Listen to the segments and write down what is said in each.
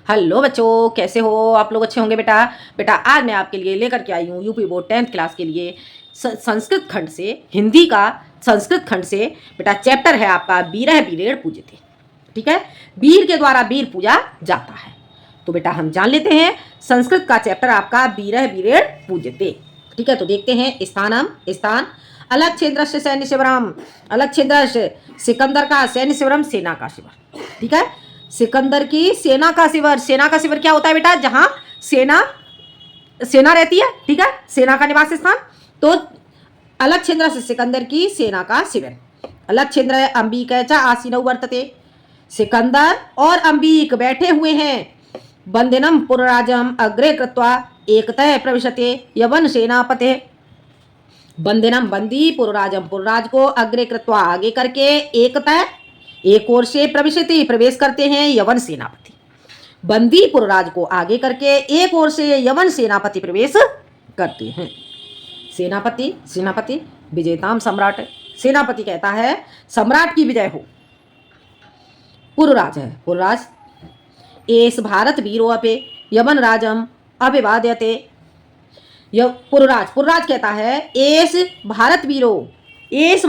Hello बच्चों, कैसे हो आप लोग? अच्छे होंगे बेटा। बेटा आज मैं आपके लिए लेकर के आई हूँ यूपी बोर्ड 10th क्लास के लिए संस्कृत खंड से हिंदी का संस्कृत खंड से बेटा चैप्टर है आपका बीरह बीरेड़ पूजते। ठीक है, वीर के द्वारा वीर पूजा जाता है। तो बेटा हम जान लेते हैं संस्कृत का चैप्टर आपका बीरह बीरेड़ पूजते। ठीक है, तो देखते हैं स्थान अलग क्षेत्र से सैन्य शिविरम, अलग क्षेत्र सिकंदर का सैन्य शिविरम, सेना का शिविर। ठीक है, सिकंदर की सेना का शिविर। सेना का शिविर क्या होता है बेटा? जहां सेना रहती है। ठीक है, सेना का निवास स्थान। तो अलग छिंद्र से सिकंदर की सेना का शिविर। अलग छिंद्र अंबिका आसीनौ वर्तते। सिकंदर और अंबिक बैठे हुए हैं। बंदिनम पुरराजम अग्रे कृत्वा एकतः प्रविशते यवन सेनापते। बंदिनम बंदी, पुरराजम पुरराज को, अग्रे कृत्वा आगे करके, एकतः एक ओर से, प्रविशति प्रवेश करते हैं, यवन सेनापति। बंदी पुरराज को आगे करके एक ओर से यवन सेनापति प्रवेश करते हैं। सेनापति विजेताम सम्राट। सेनापति कहता है सम्राट की विजय हो। पुरराज है पुरराज। एस भारत वीरो अपे यवन राजम अभिवाद्यते। पुरराज कहता है एस भारत वीरो, यह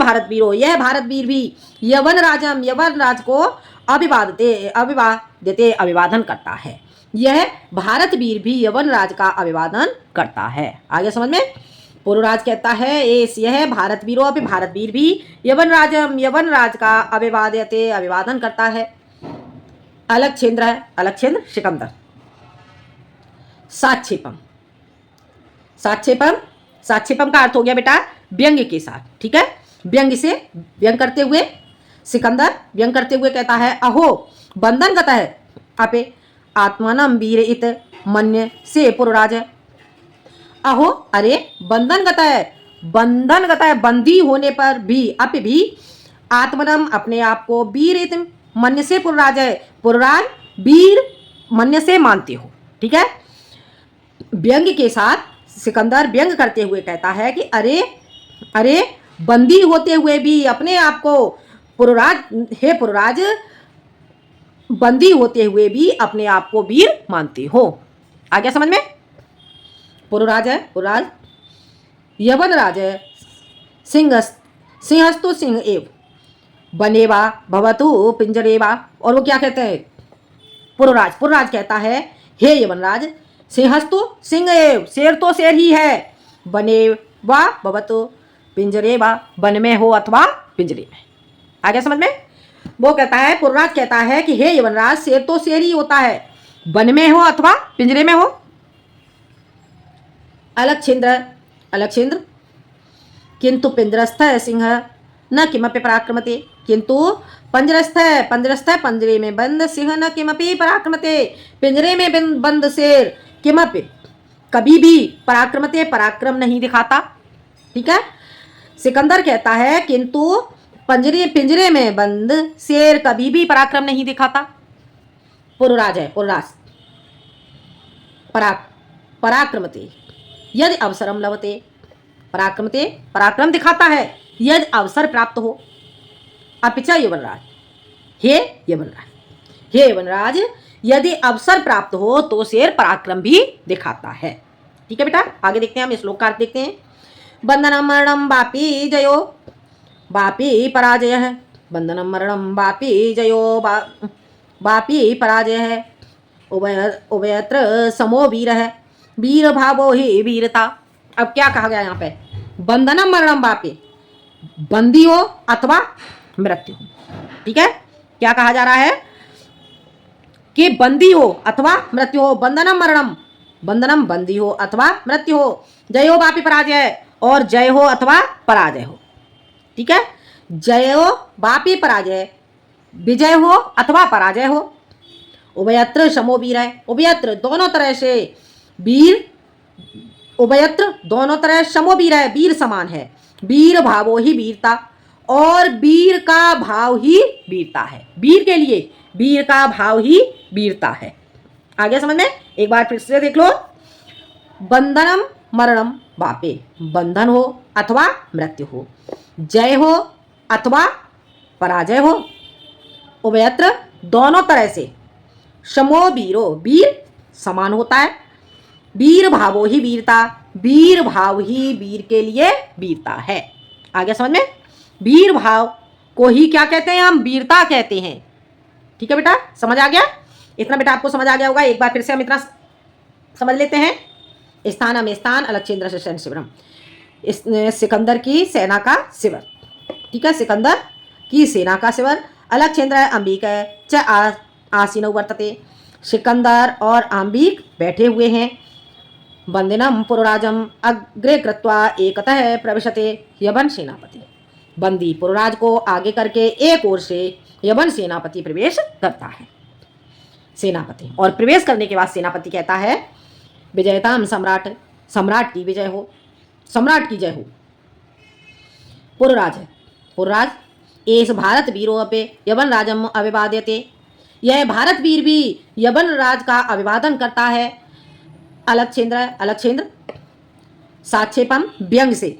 भारत वीर भी यवन राज को अभिवादन करता है। यह भारत वीर भी यवन राज का अभिवादन करता है। आगे समझ में? पुरराज कहता है एस, यह भारत वीर भी यवन राज का अभिवादन करता है। अलग क्षेत्र सिकंदर। साक्षेपम का अर्थ हो गया बेटा व्यंग के साथ। ठीक है, व्यंग करते हुए सिकंदर व्यंग करते हुए कहता है अहो बंधन गता है अपे आत्मानम वीर इत मन्य से पुरराज। अहो अरे बंधन गता है बंदी होने पर भी अपि भी आत्मनम अपने आप को वीर इत मन्य से पुरराज है, पुरराज वीर मन्य से मानते हो। ठीक है, व्यंग के साथ सिकंदर व्यंग करते हुए कहता है कि अरे बंदी होते हुए भी अपने आप को पुरराज बंदी होते हुए भी अपने आप को वीर मानते हो। आ गया समझ में? पुरराज यवन राज है सिंहस्तु सिंह एव बनेवा भवतु पिंजरेवा। और वो क्या कहते हैं? पुरराज कहता है हे यवनराज, सिंहस्तु सिंह एव, शेर तो शेर ही है, बने वा भवतु पिंजरेवा, वन में हो अथवा पिंजरे में। आ गया समझ में? वो कहता है पुरराज कहता है कि हे यवनराज, शेर तो शेर ही होता है, वन में हो अथवा पिंजरे में हो। अलग छिंद्र किंतु पिंजरस्थ सिंह न किमपि पराक्रमते। किंतु पंजरस्थ पंजरे में बंद सिंह न किमपि पराक्रमते। पिंजरे में बंद शेर किमपि कभी भी पराक्रम नहीं दिखाता। ठीक है, सिकंदर कहता है किंतु पिंजरे में बंद शेर कभी भी पराक्रम नहीं दिखाता। पुरराज पराक्रमते यदि अवसरम लभते। पराक्रम दिखाता है यदि अवसर प्राप्त हो। अपिचा यवनराज, हे यवनराज यदि अवसर प्राप्त हो तो शेर पराक्रम भी दिखाता है। ठीक है बेटा, आगे देखते हैं हम श्लोक का अर्थ देखते हैं। बंधनम मरणम वापी जयो वापी पराजय है। बंधनम मरणम वापी जयो वापी पराजय है। उभयत्र समो वीर है, वीर भावो ही वीरता। अब क्या कहा गया यहाँ पे? बंधनम मरणम वापी, बंदी हो अथवा मृत्यु हो। ठीक है, क्या कहा जा रहा है कि बंदी हो अथवा मृत्यु हो। बंधनम बंदी हो अथवा मृत्यु हो। जयो वापी पराजय, और जय हो अथवा पराजय हो। ठीक है, जय हो वापी पराजय, विजय हो अथवा पराजय हो। उभयत्र समो वीर है, उभयत्र दोनों तरह से वीर, उभयत्र दोनों तरह समो वीर है, वीर समान है। वीर भावो ही वीरता, और वीर का भाव ही वीरता है। वीर के लिए वीर का भाव ही वीरता है। आगे समझ में? एक बार फिर से देख लो। बंधनम मरणम वापे, बंधन हो अथवा मृत्यु हो, जय हो अथवा पराजय हो। उभयत्र दोनों तरह से समो वीरो, वीर समान होता है। वीर भावो ही वीरता, वीर भाव ही वीर के लिए वीरता है। आ गया समझ में? वीर भाव को ही क्या कहते हैं हम? वीरता कहते हैं। ठीक है बेटा, समझ आ गया? इतना बेटा आपको समझ आ गया होगा। एक बार फिर से हम इतना समझ लेते हैं। स्थानम स्थान, अलक्षेंद्र से सैन्य शिविरम, सिकंदर की सेना का शिविर। ठीक है, सिकंदर की सेना का शिविर। अलक्षेंद्र अंबिक च आसीनो वर्तते, सिकंदर और अंबिक बैठे हुए हैं। बंदिनम पुरोराजम अग्रे कृत्वा एकतः प्रविशते यवन सेनापति, बंदी पुरोराज को आगे करके एक ओर से यवन सेनापति प्रवेश करता है। सेनापति, और प्रवेश करने के बाद सेनापति कहता है विजयताम सम्राट, सम्राट की विजय हो, सम्राट की जय हो। पुरोराज है, पुरोराज एस भारत वीरो अपे यवन राजम अभिवाद्यते, यह भारत वीर भी यवन राज का अभिवादन करता है। अलक्षेंद्र, अलक्षेंद्र साक्षेपम व्यंग से,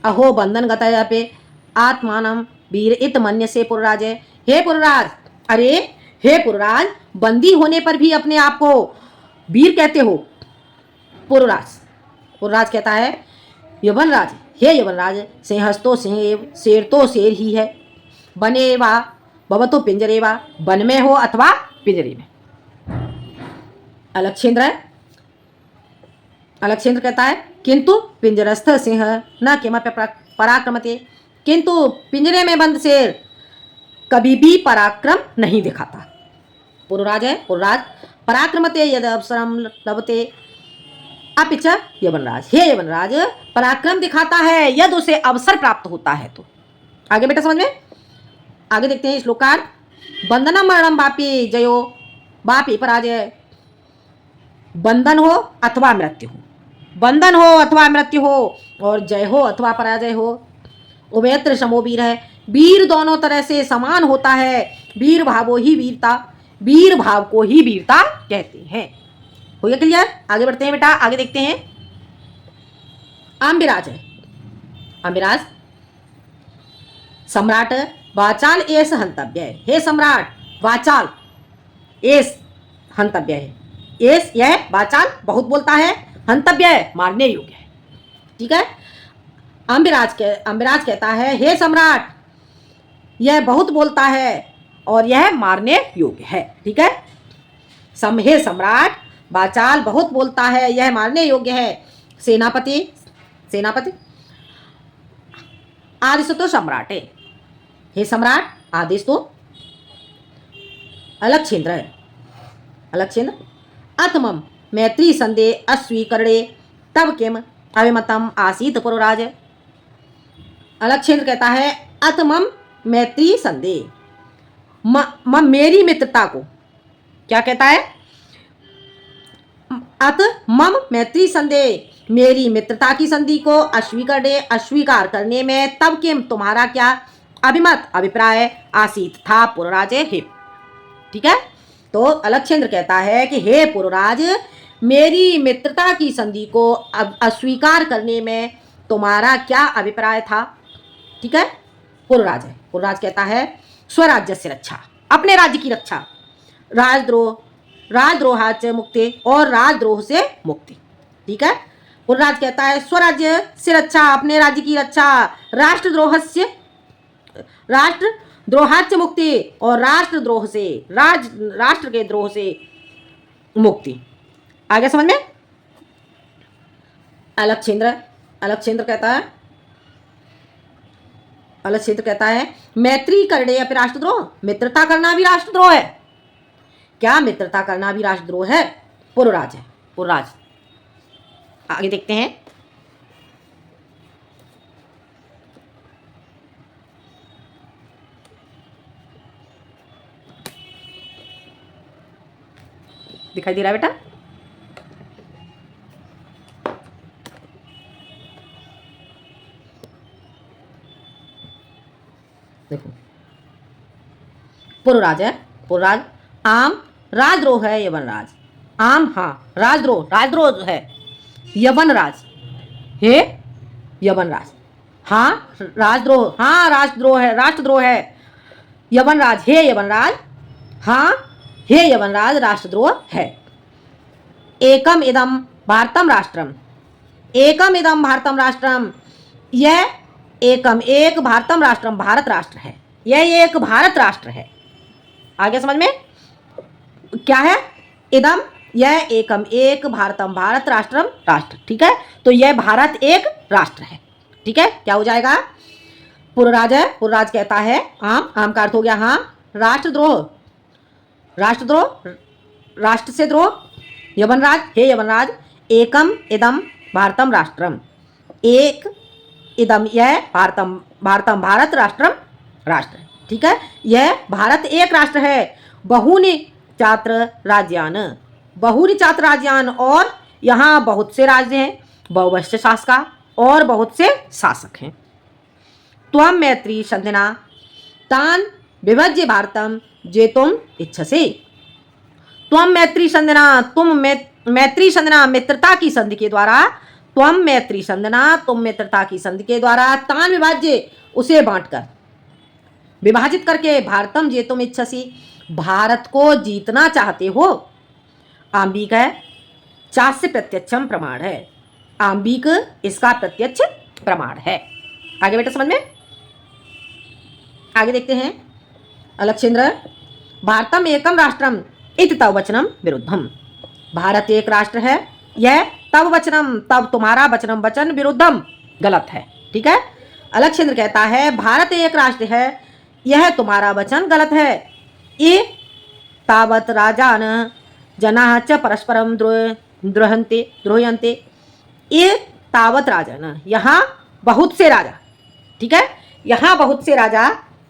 अहो बंधन गतय पे आत्मानम वीर इत मन्य से पुरराज, हे पुरराज, अरे हे पुरराज, बंदी होने पर भी अपने आप को वीर कहते हो। पुरराज, पुरराज कहता है यवनराज, हे यवनराज, सिंहस्तो सिंह एव, शेर तो शेर ही है। बने वा भवतो पिंजरे वा, वन में हो अथवा पिंजरे में। अलक्षेंद्र, अलक्षेंद्र कहता है किंतु पिंजरस्थ सिंह न किमपि पराक्रमते, किंतु पिंजरे में बंद शेर कभी भी पराक्रम नहीं दिखाता। पुरराज है, पुरराज पराक्रमते यद अवसरम लभते अपिच यवनराज, हे यवनराज, पराक्रम दिखाता है यद उसे अवसर प्राप्त होता है तो। आगे बेटा समझ में? आगे देखते हैं श्लोकार। बंधनम मरणम वापी जयो वापी पराजय, बंधन हो अथवा मृत्यु हो, बंधन हो अथवा मृत्यु हो, और जय हो अथवा पराजय हो। उभयत्र समो वीर है, वीर दोनों तरह से समान होता है। वीर भावो ही वीरता, वीर भाव को ही वीरता कहते हैं। हो गया क्लियर? आगे बढ़ते हैं बेटा, आगे देखते हैं। आम्बिराज है, आम्बिराज सम्राट वाचाल एस हंतव्य है, हे सम्राट, वाचाल एस हंतव्य है, एस यह वाचाल बहुत बोलता है, हंतव्य है मारने योग्य है। ठीक है, अम्बिराज कहता है हे सम्राट, यह बहुत बोलता है और यह मारने योग्य है। ठीक है, हे सम्राट, वाचाल बहुत बोलता है, यह मारने योग्य है। सेनापति, सेनापति आदेश तो सम्राट है, हे सम्राट आदेश तो। अलक्षेंद्र है, अलक्षेंद्र अतमम मैत्री संदेह अस्वीकरणे तब किम अभिमतम आसीत पुरोराज। अलक्षेंद्र कहता है अतमम मैत्री संदेह, मेरी मित्रता को क्या कहता है? अत मम मैत्री संदेह, मेरी मित्रता की संधि को अस्वीकार करने में तब किम तुम्हारा क्या अभिमत अभिप्राय आसीत था पुरोराज हे। ठीक है, तो अलक्षेंद्र कहता है कि हे पुरोराज, मेरी मित्रता की संधि को अस्वीकार करने में तुम्हारा क्या अभिप्राय था। ठीक है, पुरोराज है, पुरोराज कहता है स्वराज्य से रक्षा, अपने राज्य की रक्षा, राजद्रोहाच मुक्ति, और राजद्रोह से मुक्ति। ठीक है, पुरोराज कहता है स्वराज्य से रक्षा, अपने राज्य की रक्षा, राष्ट्रद्रोहाच मुक्ति, और राष्ट्रद्रोह से, राष्ट्र के द्रोह से मुक्ति। आगे समझ में? अलक्षेंद्र कहता है मैत्री करने या फिर राष्ट्रद्रोह, मित्रता करना भी राष्ट्रद्रोह है क्या? मित्रता करना भी राष्ट्रद्रोह है। पुरोराज है, पुरोराज। आगे देखते हैं। दिखाई दे रहा है बेटा? देखो, पुरोराज है, पुरोराज आम राजद्रोह है यवनराज, आम हाँ राजद्रोह है यवनराज, हे यवनराज, हाँ राजद्रोह है यवनराज, हे यवनराज, हाँ हे यवनराज राष्ट्रद्रोह है। एकम इदम भारतम राष्ट्रम, एकम इदम भारतम राष्ट्रम, यह एकम एक भारतम राष्ट्रम भारत राष्ट्र है, यह एक भारत राष्ट्र है। आगे समझ में क्या है? इदम यह एकम एक भारतम भारत राष्ट्रम राष्ट्र, ठीक है। तो यह भारत एक राष्ट्र है, ठीक है। क्या हो जाएगा? पुरराज है, पुरराज कहता है आम, आम का अर्थ हो गया हाँ। राष्ट्रद्रोह, राष्ट्रद्रोह राष्ट्र से द्रोह। यवनराज, हे यवनराज, एकम इदम भारतम राष्ट्रम, एक इदम यह भारतम भारतम भारत राष्ट्रम राष्ट्र, ठीक है। यह भारत एक राष्ट्र है। बहुनि चात्र राज्यान, बहुनि चात्र राज्यान, और यहाँ बहुत से राज्य हैं, बहुवश्य शासका, और बहुत से शासक हैं। त्वं मैत्री संधिना तान विभज्य भारतम जेतुम इच्छसे। त्वं मैत्री संधिना, तुम मैत्री संधिना मित्रता की संधि के द्वारा, त्वं मैत्री संधिना तुम मित्रता की संधि के द्वारा, तान विभाज्य उसे बांटकर, विभाजित करके, भारतम जेतुम इच्छसी भारत को जीतना चाहते हो। आंबिक है, चास्य प्रत्यक्षम प्रमाण है, आंबिक इसका प्रत्यक्ष प्रमाण है। आगे बेटा समझ में, आगे देखते हैं। अलक्षेंद्र, भारतम एकम राष्ट्रम इति तव वचनम विरुद्धम, भारत एक राष्ट्र है, यह तव वचनम तब तुम्हारा वचनम वचन विरुद्धम गलत है, ठीक है। अलक्षेंद्र कहता है भारत एक राष्ट्र है, यह तुम्हारा वचन गलत है। ये तावत राजान जनाः च परस्परम द्रोहयन्ते, ये तावत राजान, यहाँ बहुत से राजा, ठीक है, यहाँ बहुत से राजा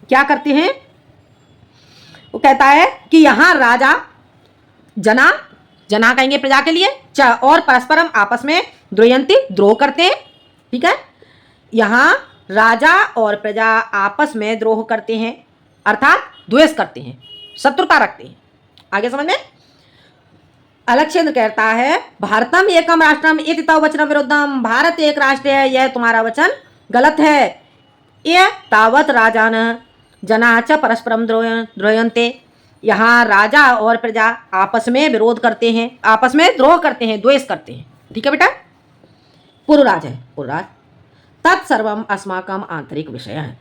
क्या करते हैं? वो कहता है कि यहाँ राजा जना, जना कहेंगे प्रजा के लिए, च और परस्परम आपस में द्रोहयन्ति द्रोह करते हैं, ठीक है। यहाँ राजा और प्रजा आपस में द्रोह करते हैं, अर्थात द्वेष करते हैं, शत्रुता रखते हैं। आगे समझ में। अलक्षेंद्र कहता है भारतम एकम राष्ट्रम इति तव वचनम विरुद्धम, भारत एक राष्ट्र है, यह तुम्हारा वचन गलत है। यह तावत राजान जना च परस्परम द्रोहयन्ते, यहाँ राजा और प्रजा आपस में विरोध करते हैं, आपस में द्रोह करते हैं, द्वेष करते हैं, ठीक है बेटा। पुरराज है, पुरराज, तत्सर्वम अस्माकम आंतरिक विषय है,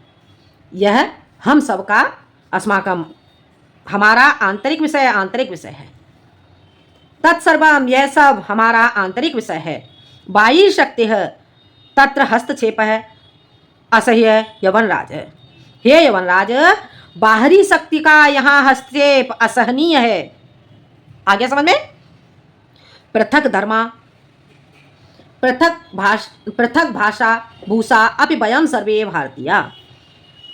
यह हम सबका, अस्माकम हमारा आंतरिक विषय, आंतरिक विषय है। तत्सर्वम यह सब हमारा आंतरिक विषय है। बाह्य शक्ति है तत्र हस्तक्षेप है असह्य यवनराज, हे यवनराज, बाहरी शक्ति का यहाँ हस्तक्षेप असहनीय है। आगे समझ में। पृथक धर्मा पृथक भाषा भूषा अपि वयम सर्वे भारतीय,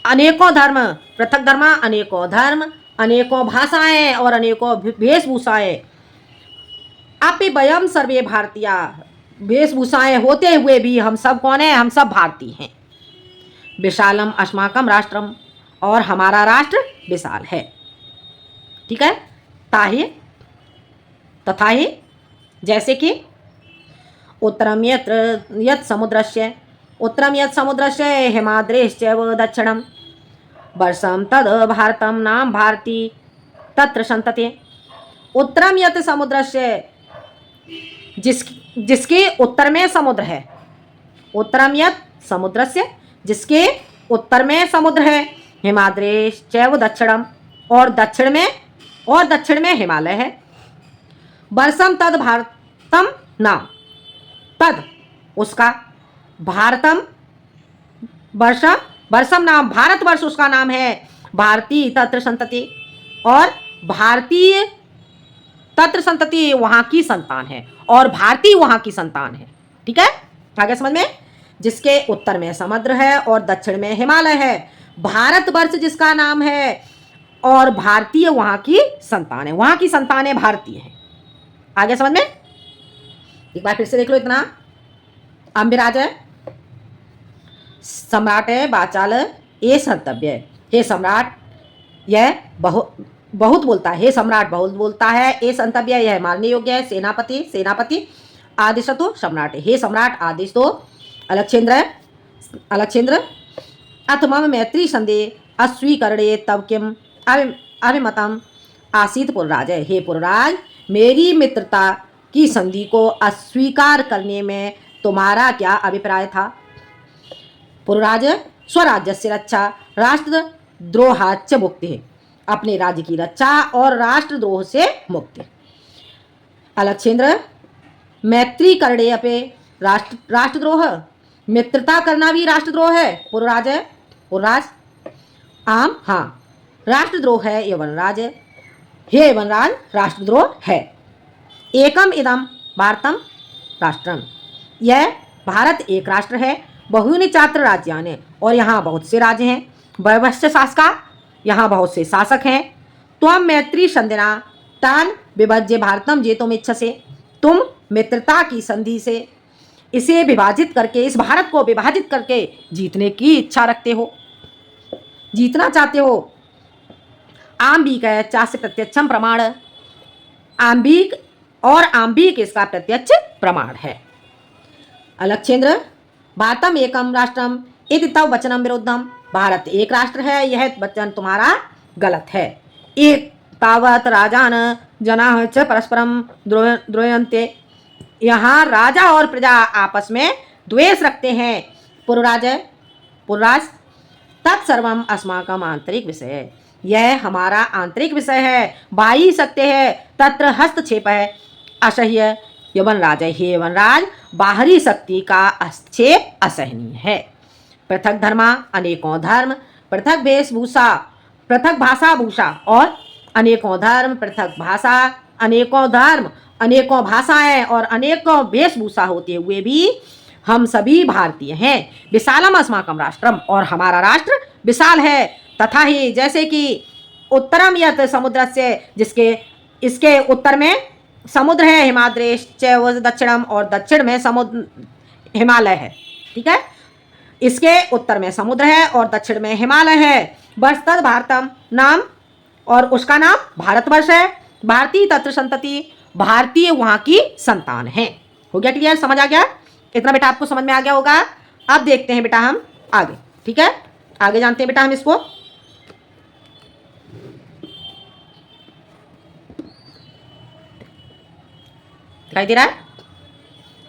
अनेकों धर्म, पृथक धर्म, अनेकों धर्म, अनेकों भाषाएं और अनेकों वेशभूषाएं, अपि वयम सर्वे भारतीय, वेशभूषाएं होते हुए भी हम सब कौन है? हम सब भारतीय हैं। विशालम अस्माकम राष्ट्रम, और हमारा राष्ट्र विशाल है, ठीक है। ताहि तथा ही, जैसे कि उत्तरम यत् समुद्रस्य, उत्तरम यत् समुद्रस्य हिमाद्रेश्चैव दक्षिणम वर्षम तद भारतम नाम भारती तत्र संतते। उत्तरम यत् समुद्रस्य, जिसके उत्तर में समुद्र है, उत्तरम यत् समुद्रस्य, जिसके उत्तर में समुद्र है, हिमाद्रेश्चैव दक्षिणम, और दक्षिण में हिमालय है। वर्षम तद भारतम नाम, तद उसका, भारतम वर्षम नाम, भारतवर्ष उसका नाम है, भारती तत्र संतति, और भारतीय तत्र संतति वहाँ की संतान है, और भारती वहाँ की संतान है, ठीक है। आगे समझ में। जिसके उत्तर में समुद्र है और दक्षिण में हिमालय है, भारतवर्ष जिसका नाम है, और भारतीय वहाँ की संतान है, वहाँ की संतानें भारतीय हैं। आगे समझ में। एक बार फिर से देख लो इतना। अम्बिराज है, सम्राट है, बाचाल, ये संतव्य, हे सम्राट, यह बहुत बोलता है, हे सम्राट बहुत बोलता है, ये संतव्य, यह मानने योग्य है। सेनापति आदेश तो सम्राट है, हे सम्राट आदेश दो। अलक्षेंद्र, अथ मम मैत्री संदेह अस्वीकरणे तव किम अभिमतम आसीत पुरराज है, हे पुरराज, मेरी मित्रता की संधि को अस्वीकार करने में तुम्हारा क्या अभिप्राय था? पुरराज, स्वराज्य से रक्षा राष्ट्रद्रोहाच्च मुक्ति है, अपने राज्य की रक्षा और राष्ट्रद्रोह से मुक्ति। अलक्षेंद्र, मैत्री करणे अपे राष्ट्रद्रोह, मित्रता करना भी राष्ट्रद्रोह है पुरराज। पुरराज, आम, हाँ, राष्ट्रद्रोह है ये वनराज, हे वनराज, राष्ट्रद्रोह है। एकम इदम भारतम राष्ट्रम, यह भारत एक राष्ट्र है, बहुनि चात्र राज्यानि, और यहाँ बहुत से राज्य हैं, वैवश्च शासका, यहाँ बहुत से शासक हैं। त्वं मैत्री संधिना तान विभज्य भारतम जेतुम इच्छसे, तुम मित्रता की संधि से इसे विभाजित करके, इस भारत को विभाजित करके जीतने की इच्छा रखते हो, जीतना चाहते हो। आम्बिक चास्य प्रत्यक्षम प्रमाण, आम्बिक और आम्बिक इसका प्रत्यक्ष प्रमाण है। अलक्षेंद्र, भारतम एकम राष्ट्रम इति तव वचनम विरुद्धम, भारत एक राष्ट्र है, यह वचन तुम्हारा गलत है। एक तावत राजान जनाः च परस्परम द्रोयन्ते, यहाँ राजा और प्रजा आपस में द्वेष रखते हैं। पुरराज, पुरराज, तत्सर्वम अस्माकम आंतरिक विषय है, यह हमारा आंतरिक विषय है, बाई सकते हैं, तत्र हस्तक्षेप है असह्य यवनराज, हे वनराज, बाहरी शक्ति का हस्तक्षेप असहनीय है। पृथक धर्मा अनेकों धर्म, पृथक वेशभूषा, पृथक भाषा भूषा, और अनेकों धर्म, पृथक भाषा, अनेकों धर्म, अनेकों भाषाएं और अनेकों वेशभूषा होते हुए भी हम सभी भारतीय हैं। विशालम अस्माकम राष्ट्रम, और हमारा राष्ट्र विशाल है। तथा ही जैसे कि उत्तरम यत समुद्र से, जिसके इसके उत्तर में समुद्र है, हिमाद्रेश च दक्षिणम, और दक्षिण में समुद्र हिमालय है, ठीक है, इसके उत्तर में समुद्र है और दक्षिण में हिमालय है। बस तद भारतम नाम, और उसका नाम भारतवर्ष है। भारतीय तत्र संतति, भारतीय वहाँ की संतान है। हो गया क्लियर, समझ आ गया? इतना बेटा आपको समझ में आ गया होगा। अब देखते हैं बेटा हम आगे, ठीक है, आगे जानते हैं बेटा हम इसको। दिखाई दे रहा है?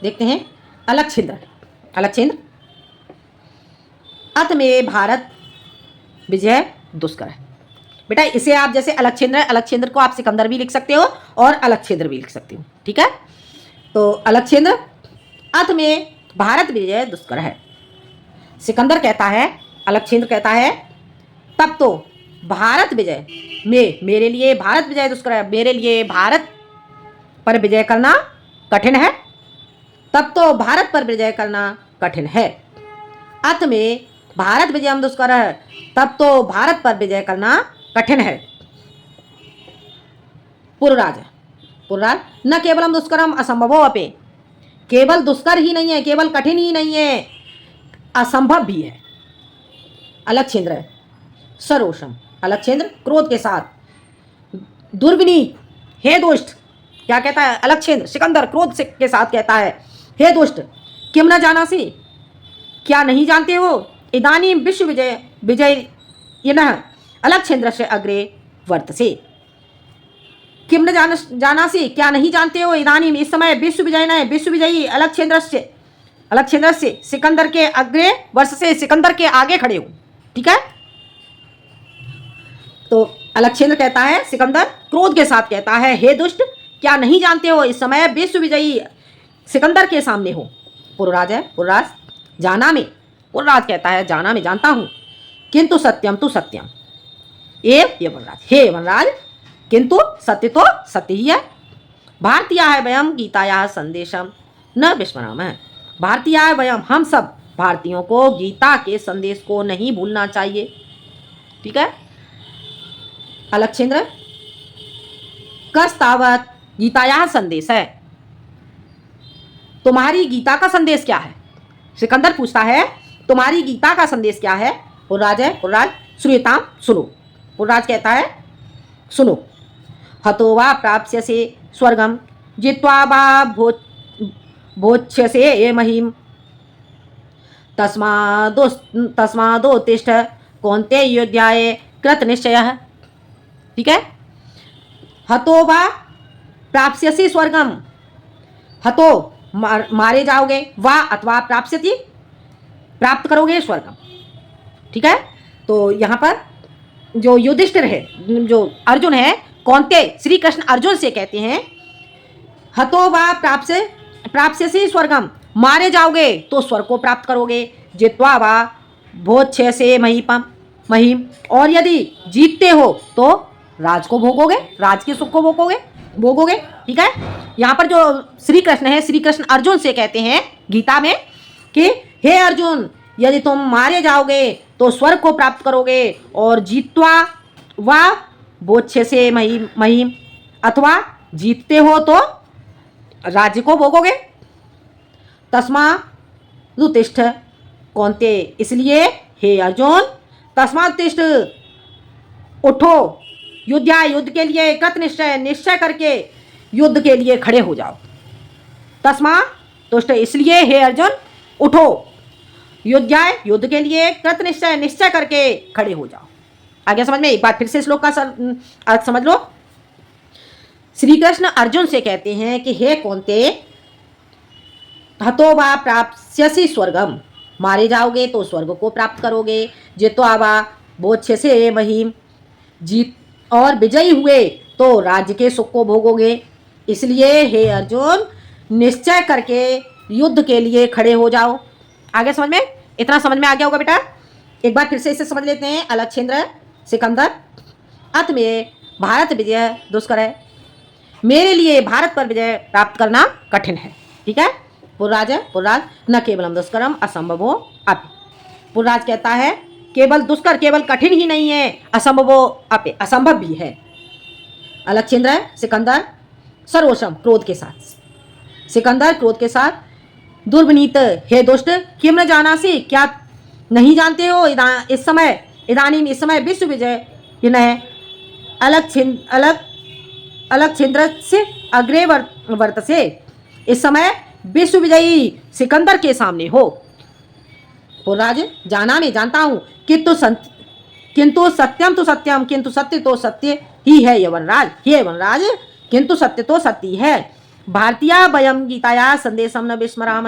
देखते हैं। अलक्षेंद्र, अलक्षेंद्र, अत में भारत विजय दुष्कर है। बेटा इसे आप जैसे अलक्षेंद्र, अलक्षेंद्र को आप सिकंदर भी लिख सकते हो और अलक्षेंद्र भी लिख सकते हो, ठीक है। तो अलक्षेंद्र, अत में भारत विजय दुष्कर है। सिकंदर कहता है, अलक्षेंद्र कहता है, तब तो भारत विजय में मेरे लिए भारत विजय दुष्कर है, मेरे लिए भारत पर विजय करना कठिन है। तब तो भारत पर विजय करना कठिन है। अत में भारत विजय दुष्कर है, तब तो भारत पर विजय करना कठिन है। पुरराज, पुरराज, न केवलम दुष्करम असंभवो अपि, केवल दुष्कर ही नहीं है, केवल कठिन ही नहीं है, असंभव भी है। अलक्षेंद्र, सरोषम, अलक्षेंद्र क्रोध के साथ, दुर्विनीत, हे दुष्ट, क्या कहता है अलक्षेंद्र? सिकंदर क्रोध से के साथ कहता है, हे दुष्ट, किम न जानासि, क्या नहीं जानते हो? इदानीं विश्व विजय विजय यनः अलक्षेंद्र से अग्रे वर्तसे, किम न जानासि, क्या नहीं जानते हो? इदानीं इस समय विश्व विजय न विश्व विजयी अलक्षेंद्र से सिकंदर के अग्रे वर्ष से, सिकंदर के आगे खड़े हो, ठीक है। तो अलक्षेंद्र कहता है, सिकंदर क्रोध के साथ कहता है, हे दुष्ट, क्या नहीं जानते हो इस समय विश्व विजयी सिकंदर के सामने हो। पुरराज है, पुरराज, जाना में, पुरराज कहता है, जाना में जानता हूं, किंतु सत्यम तु सत्यम ये वनराज, हे वनराज, किंतु सत्य तो सत्य ही है। भारतीय है वयम गीताया संदेशम न विस्मराम है, भारतीय है वयम, हम सब भारतीयों को गीता के संदेश को नहीं भूलना चाहिए, ठीक है। अलक्षेंद्र, कस्तावत गीताया संदेश है, तुम्हारी गीता का संदेश क्या है? सिकंदर पूछता है, तुम्हारी गीता का संदेश क्या है? पुरराज है, पुरराज, श्रूयताम, सुनो। पुरराज कहता है, सुनो। हतो वा प्राप्स्यसे स्वर्गम जित्वा वा भोक्ष्यसे ये महिम तस्मादोत्तिष्ठ कौन्तेयोऽध्याये कृत निश्चयः, ठीक है। हतो वा प्राप्स्यसि स्वर्गम, हतो मारे जाओगे, वा अथवा प्राप्स्यति प्राप्त करोगे स्वर्गम। ठीक है, तो यहाँ पर जो युधिष्ठिर है, जो अर्जुन है, कौनते श्री कृष्ण अर्जुन से कहते हैं हतो वा प्राप्स्यसि स्वर्गम, मारे जाओगे तो स्वर्ग को प्राप्त करोगे, जित्वा वा भोज्य से महीम, और यदि जीतते हो तो राज को भोगोगे, राज के सुख को भोगोगे। ठीक है, यहाँ पर जो श्री कृष्ण है, श्री कृष्ण अर्जुन से कहते हैं गीता में कि हे अर्जुन, यदि तुम मारे जाओगे तो स्वर्ग को प्राप्त करोगे, और जीतवा वा भोज्य से महीम, अथवा जीतते हो तो राज्य को भोगोगे। तस्मात् उत्तिष्ठ कौन्ते, इसलिए हे अर्जुन, तस्मात् उत्तिष्ठ, उठो, युद्ध के लिए कृत निश्चय करके युद्ध के लिए खड़े हो जाओ। तस्मात् उत्तिष्ठ, इसलिए हे अर्जुन उठो, युद्ध के लिए कृत निश्चय करके खड़े हो जाओ। आगे समझ में, एक बार फिर से श्लोक का अर्थ समझ लो। श्री कृष्ण अर्जुन से कहते हैं कि हे कौन्ते, हतो वा प्राप्स्यसि स्वर्गम, मारे जाओगे तो स्वर्ग को प्राप्त करोगे, जित्वा वा भोज्य से महीम, जीत और विजयी हुए तो राज्य के सुख को भोगोगे। इसलिए हे अर्जुन, निश्चय करके युद्ध के लिए खड़े हो जाओ। आगे समझ में, इतना समझ में आ गया होगा बेटा। एक बार फिर से इसे समझ लेते हैं। अलक्षेंद्र सिकंदर, अंत में भारत विजय दुष्कर है, मेरे लिए भारत पर विजय प्राप्त करना कठिन है। ठीक है, पुरराज न केवलम दुष्करम असंभवो अपि, पुरराज कहता है केवल दुष्कर, केवल कठिन ही नहीं है, असंभवो अपि, असंभव भी है। अलक्षेंद्र सिकंदर सर्वोषम, क्रोध के साथ, सिकंदर क्रोध के साथ, दुर्विनीत, हे दुष्ट, किम न जानासि, क्या नहीं जानते हो, इस समय विश्व विजय विनय अलक्षेंद्र से अग्रे वर्तसे, इस समय विश्व विजयी सिकंदर के सामने हो। पुरराज, जाना नहीं जानता हूँ, किंतु सत्यम तो सत्यम, किंतु सत्य तो सत्य ही है यवनराज, हे यवनराज, किंतु सत्य तो सत्य ही है। भारतीय वयम गीताया संदेशम न विस्मराम,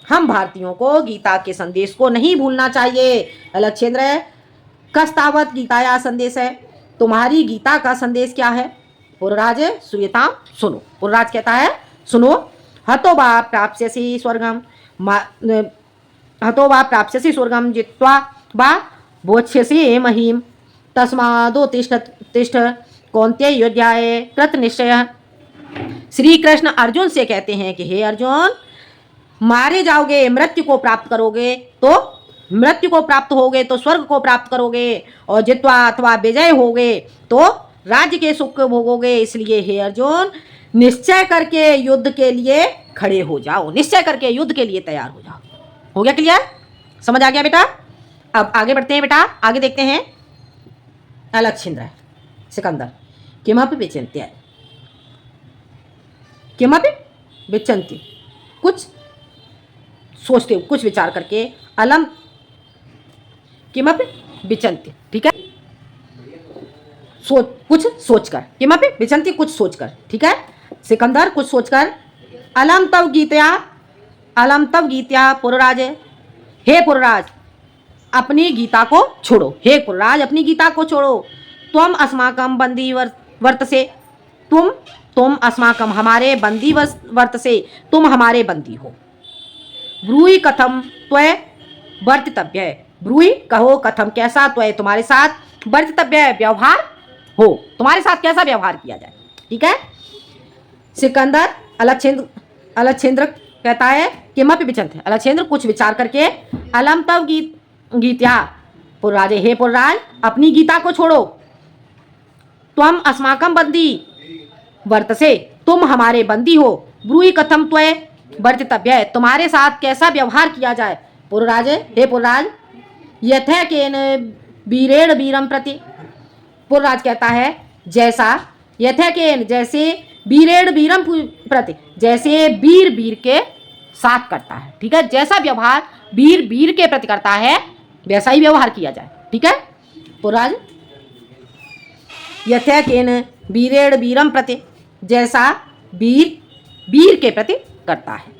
हम भारतीयों को गीता के संदेश को नहीं भूलना चाहिए। अलक्षेंद्र, कस्तावत गीताया संदेश है, तुम्हारी गीता का संदेश क्या है। पुरराज, श्रूयताम, सुनो। पुरराज कहता है सुनो, हतो वा प्राप्स्यसि स्वर्गम, हतो वा प्राप्स्यसि स्वर्गम, जित्वा वा भोज्यसि महीम, तस्मादुत्तिष्ठ कौन्तेय युद्धाय कृत निश्चय। श्री कृष्ण अर्जुन से कहते हैं कि हे अर्जुन, मारे जाओगे, मृत्यु को प्राप्त करोगे तो मृत्यु को प्राप्त होगे तो स्वर्ग को प्राप्त करोगे, और जित्वा अथवा विजय होगे तो राज्य के सुख को भोगोगे। इसलिए हे अर्जुन, निश्चय करके युद्ध के लिए खड़े हो जाओ, निश्चय करके युद्ध के लिए तैयार हो जाओ। हो गया क्लियर, समझ आ गया बेटा। अब आगे बढ़ते हैं बेटा, आगे देखते हैं। अलक्षेंद्र सिकंदर, किमपि विचिन्त्य, किमपि विचिन्त्य, कुछ सोचते, कुछ विचार करके, अलम किमपि विचिन्त्य, ठीक है, कुछ सोचकर, किमपि विचिन्त्य, कुछ सोचकर, ठीक है, सिकंदर कुछ सोचकर, अलम तव गीत्या पुरराज, हे पुरराज अपनी गीता को छोड़ो, हे पुरराज अपनी गीता को छोड़ो, तुम अस्माकम बंदी वर्त से, तुम अस्माकम हमारे बंदी वर्त से, तुम हमारे बंदी हो। ब्रूहि कथम त्वय वर्तितव्य, ब्रूहि कहो, कथम कैसा, त्वय तुम्हारे साथ, वर्तितव्य व्यवहार हो, तुम्हारे साथ कैसा व्यवहार किया जाए। ठीक है, सिकंदर अलक्षेंद्र कहता है किमपि विचिन्त्य, अलक्षेंद्र कुछ विचार करके, अलम तव गीत्या पुरराजे, हे पुरराज अपनी गीता को छोड़ो, त्वम अस्माकम बंदी वर्तसे, तुम हमारे बंदी हो, ब्रूहि कथम त्वय वर्तितव्य, तुम्हारे साथ कैसा व्यवहार किया जाए। पुरराजे, हे पुरराज, यथैकेन वीरेण वीरम प्रति, पुरराज कहता है जैसा, यथैकेन जैसे, वीरेण वीरम प्रति जैसे वीर के साथ करता है। ठीक है, जैसा व्यवहार वीर के प्रति करता है वैसा ही व्यवहार किया जाए। ठीक है, पुरराज, यथैकेन वीरेण वीरम प्रति, जैसा वीर वीर के प्रति करता है।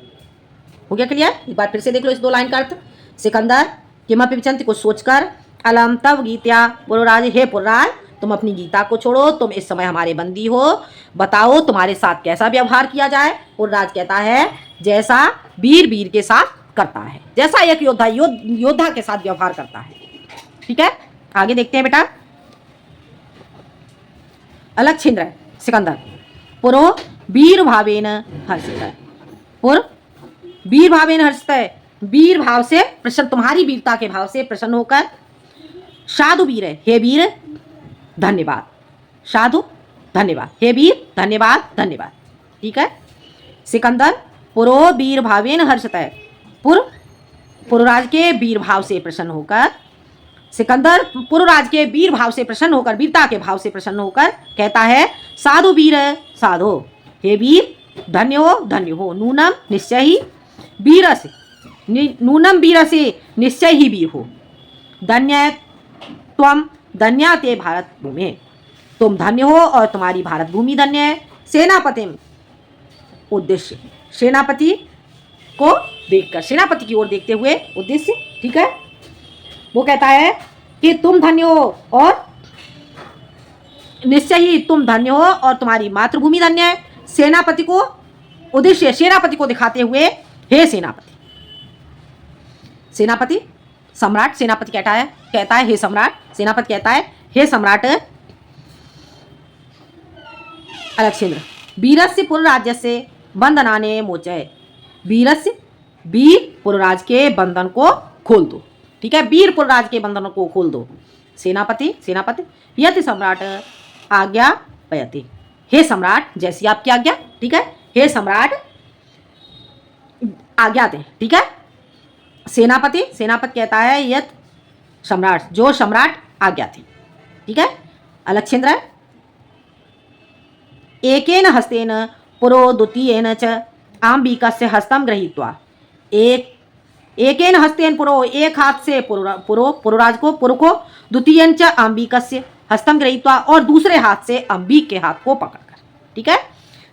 हो गया क्लियर? एक बार फिर से देख लो इस 2 लाइन का अर्थ। सिकंदर किमपि विचंति, को सोचकर, अलम तब गीत्या पुरराज, हे पुरराज तुम अपनी गीता को छोड़ो, तुम इस समय हमारे बंदी हो, बताओ तुम्हारे साथ कैसा व्यवहार किया जाए। पुरराज कहता है जैसा वीर वीर के साथ करता है, जैसा एक योद्धा योद्धा के साथ व्यवहार करता है। ठीक है, आगे देखते हैं बेटा। अलक्षिंद्र सिकंदर पुरो वीर भावेन हर्षित, पुर वीर भावेन हर्षित, वीर भाव से प्रसन्न, तुम्हारी वीरता के भाव से प्रसन्न होकर, साधु वीर है, हे वीर धन्यवाद, साधु धन्यवाद, हे वीर धन्यवाद धन्यवाद। ठीक है, सिकंदर पुरो वीर भावेन हर्षित, पुरराज के वीर भाव से प्रसन्न होकर, सिकंदर पुरराज के वीर भाव से प्रसन्न होकर, वीरता के भाव से प्रसन्न होकर कहता है साधु वीर साधो, हे वीर धन्य हो, नूनम निश्चय ही वीर से, नूनम वीर से निश्चय ही वीर हो, धन्य त्वम धन्या ते भारत भूमि, तुम धन्य हो और तुम्हारी भारत भूमि धन्य है। सेनापति उद्देश्य, सेनापति को देखकर, सेनापति की ओर देखते हुए उद्देश्य। ठीक है, वो कहता है कि तुम धन्य हो और निश्चय ही तुम धन्य हो और तुम्हारी मातृभूमि धन्य है। सेनापति को उद्देश्य, सेनापति को दिखाते हुए हे सेनापति, सेनापति सम्राट, सेनापति कहता है हे सम्राट, सेनापति कहता है हे सम्राट अलक्षेंद्र, वीरस्य पुरराज्यस्य बंधनाने मोचय, वीरस्य वीर पुरराज के बंधन को खोल दो। ठीक है, वीर पुरराज के बंधनों को खोल दो। सेनापति यति सम्राट आज्ञा पयति, हे सम्राट जैसी आपकी आज्ञा। ठीक है, हे सम्राट आज्ञा दें। ठीक है, सेनापति कहता है यत सम्राट, जो सम्राट आज्ञा थे। ठीक है, अलक्षेंद्र एकेन हस्तेन पुरो द्वितीयेन च आंबिकस्य हस्तं गृहीत्वा, एकेन हस्तेन पुरो, एक हाथ से पुरराज को, पुर को, द्वितीयेन च आंबिकस्य हस्तं गृहीत्वा, और दूसरे हाथ से अंबिक के हाथ को पकड़कर। ठीक है,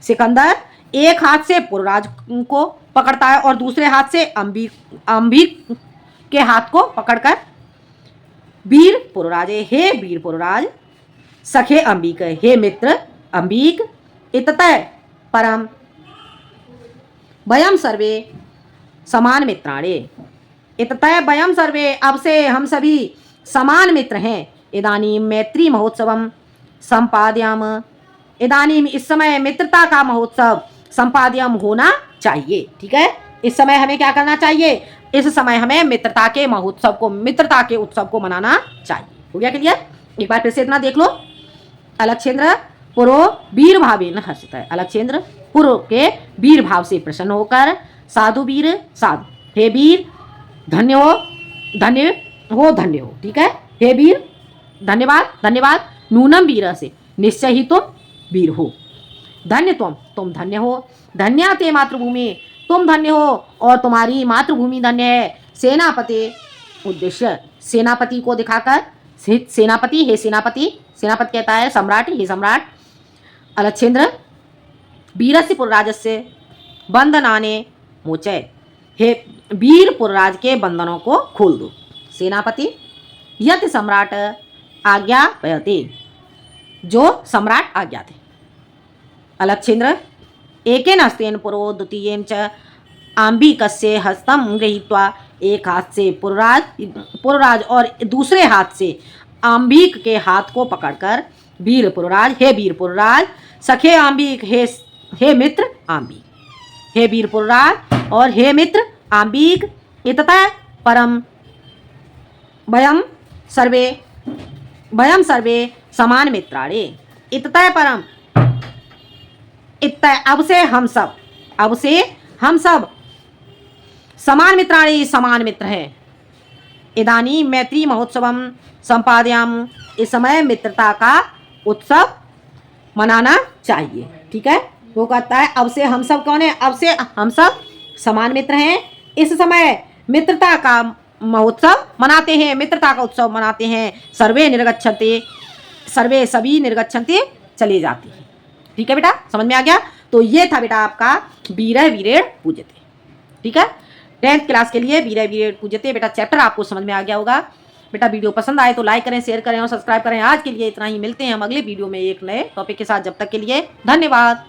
सिकंदर एक हाथ से पुरराज को पकड़ता है और दूसरे हाथ से अंबिक के हाथ को पकड़कर, वीर पुरराजे, हे वीर पुरराज, सखे अंबिक, हे मित्र अंबिक, इततः परम वयम सर्वे समान मित्राणे, इततः वयम सर्वे, अब से हम सभी समान मित्र हैं। इदानीम मैत्री महोत्सवम संपाद्याम, इदानीम इस समय मित्रता का महोत्सव संपाद्यम होना चाहिए। ठीक है, इस समय हमें क्या करना चाहिए? इस समय हमें मित्रता के महोत्सव को, मित्रता के उत्सव को मनाना चाहिए। हो गया क्लियर? एक बार फिर से इतना देख लो। अलक्षेंद्र पुरो वीर भावेन हर्षित, अलक्षेंद्र पुरो के वीर भाव से प्रसन्न होकर, साधु वीर साधु, हे वीर धन्य हो, धन्य हो। ठीक है, हे वीर धन्यवाद, नूनम वीर से, निश्चय ही तुम वीर हो, धन्य तुम धन्य हो, धन्या ते मातृभूमि, तुम धन्य हो और तुम्हारी मातृभूमि धन्य है। सेनापति उद्देश्य, सेनापति को दिखाकर, सेनापति हे सेनापति कहता है सम्राट, हे सम्राट अलक्षेंद्र, वीरस्य पुरराजस्य बंधनाने मोचय, हे वीर पुरराज के बंधनों को खोल दो। सेनापति यत सम्राट आज्ञा पयते, जो सम्राट आज्ञा थे। अलक्षेंद्र एकेन हस्तेन पुरो द्वितीयेन च आंबिकस्य हस्तं गृहीत्वा, एक हाथ से पुरराज और दूसरे हाथ से आंबिक के हाथ को पकड़कर, वीर पुरराज, हे वीर पुरराज, सखे आंबिक, हे मित्र आंबिक, हे वीर पुरराज और हे मित्र आंबिक, इततः परम वयम सर्वे समान मित्राणे, इततः परम, इततः अब से हम सब समान मित्राणी, समान मित्र हैं। इदानी मैत्री महोत्सवम संपाद्याम, इस समय मित्रता का उत्सव मनाना चाहिए। ठीक है, वो कहता है अब से हम सब कौन है? अब से हम सब समान मित्र हैं, इस समय मित्रता का महोत्सव मनाते हैं, मित्रता का उत्सव मनाते हैं। सर्वे निर्गच्छन्ते, सर्वे सभी निर्गच्छन्ते चले जाते हैं। ठीक है बेटा, समझ में आ गया। तो ये था बेटा आपका वीर वीरेण पूज्यते। ठीक है, 10th क्लास के लिए वीर वीरेण पूज्यते बेटा चैप्टर आपको समझ में आ गया होगा। बेटा वीडियो पसंद आए तो लाइक करें, शेयर करें और सब्सक्राइब करें। आज के लिए इतना ही, मिलते हैं हम अगले वीडियो में एक नए टॉपिक के साथ। जब तक के लिए धन्यवाद।